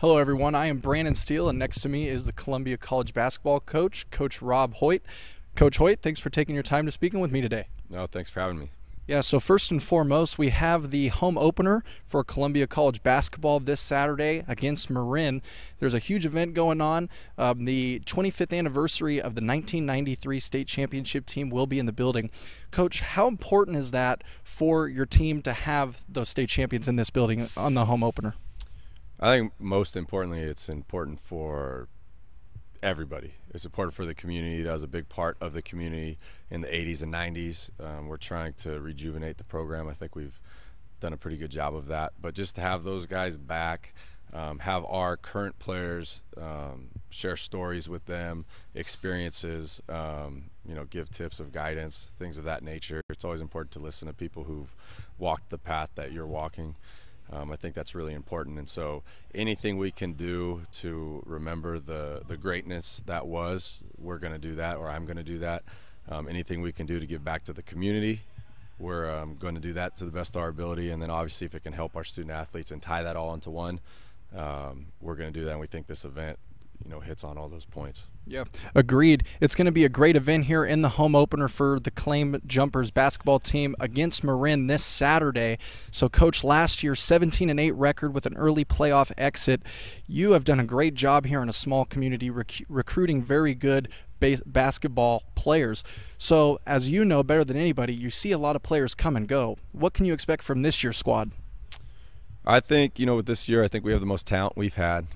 Hello everyone, I am Brandon Steele, and next to me is the Columbia College basketball coach, Coach Rob Hoyt. Coach Hoyt, thanks for taking your time to speaking with me today. No, thanks for having me. Yeah, so first and foremost, we have the home opener for Columbia College basketball this Saturday against Marin. There's a huge event going on. The 25th anniversary of the 1993 state championship team will be in the building. Coach, how important is that for your team to have those state champions in this building on the home opener? I think most importantly, it's important for everybody. It's important for the community. That was a big part of the community in the 80s and 90s. We're trying to rejuvenate the program. I think we've done a pretty good job of that. But just to have those guys back, have our current players share stories with them, experiences, give tips of guidance, things of that nature. It's always important to listen to people who've walked the path that you're walking. I think that's really important, and so anything we can do to remember the greatness that was, we're going to do that, or I'm going to do that. Anything we can do to give back to the community, we're going to do that to the best of our ability, and then obviously if it can help our student athletes and tie that all into one, we're going to do that, and we think this event hits on all those points. Yeah, agreed. It's going to be a great event here in the home opener for the Claim Jumpers basketball team against Marin this Saturday. So, Coach, last year 17-8 record with an early playoff exit. You have done a great job here in a small community recruiting very good basketball players. So, as you know better than anybody, you see a lot of players come and go. What can you expect from this year's squad? I think, with this year, I think we have the most talent we've had.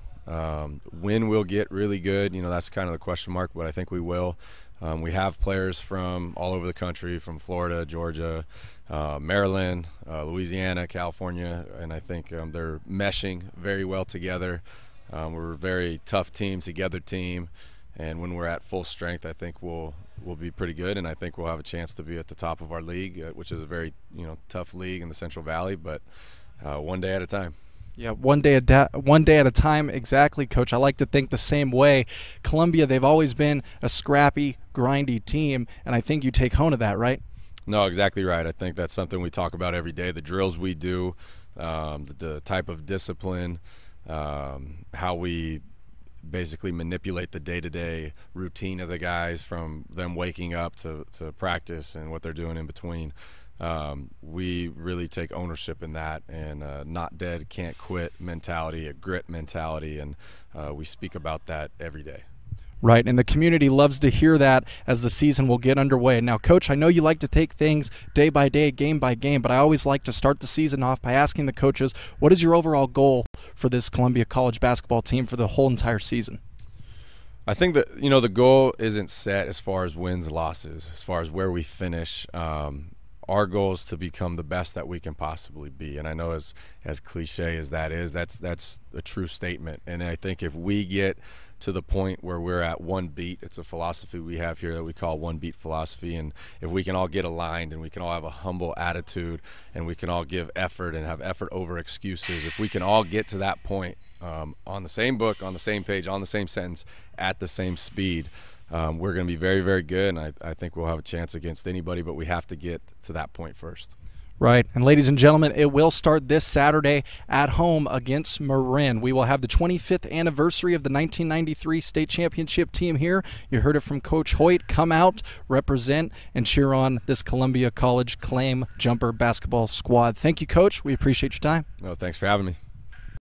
When we'll get really good, that's kind of the question mark, but I think we will. We have players from all over the country, from Florida, Georgia, Maryland, Louisiana, California, and I think they're meshing very well together. We're a very tough team, together team, and when we're at full strength, I think we'll be pretty good, and I think we'll have a chance to be at the top of our league, which is a very tough league in the Central Valley, but one day at a time. Yeah, one day at a time, exactly, Coach. I like to think the same way. Columbia, they've always been a scrappy, grindy team, and I think you take home of that, right? No, exactly right. I think that's something we talk about every day, the drills we do, the type of discipline, how we basically manipulate the day-to-day routine of the guys, from them waking up to practice and what they're doing in between. We really take ownership in that, and not dead, can't quit mentality, a grit mentality, and we speak about that every day. Right, and the community loves to hear that as the season will get underway. Now, Coach, I know you like to take things day by day, game by game, but I always like to start the season off by asking the coaches, what is your overall goal for this Columbia College basketball team for the whole entire season? I think that, the goal isn't set as far as wins, losses, as far as where we finish. Our goal is to become the best that we can possibly be, and I know as cliche as that is, that's a true statement. And I think if we get to the point where we're at one beat, it's a philosophy we have here that we call one beat philosophy, and if we can all get aligned and we can all have a humble attitude and we can all give effort and have effort over excuses, if we can all get to that point on the same book, on the same page, on the same sentence, at the same speed, we're going to be very, very good, and I think we'll have a chance against anybody, but we have to get to that point first. Right, and ladies and gentlemen, it will start this Saturday at home against Marin. We will have the 25th anniversary of the 1993 state championship team here. You heard it from Coach Hoyt. Come out, represent, and cheer on this Columbia College Claim Jumper basketball squad. Thank you, Coach. We appreciate your time. No, thanks for having me.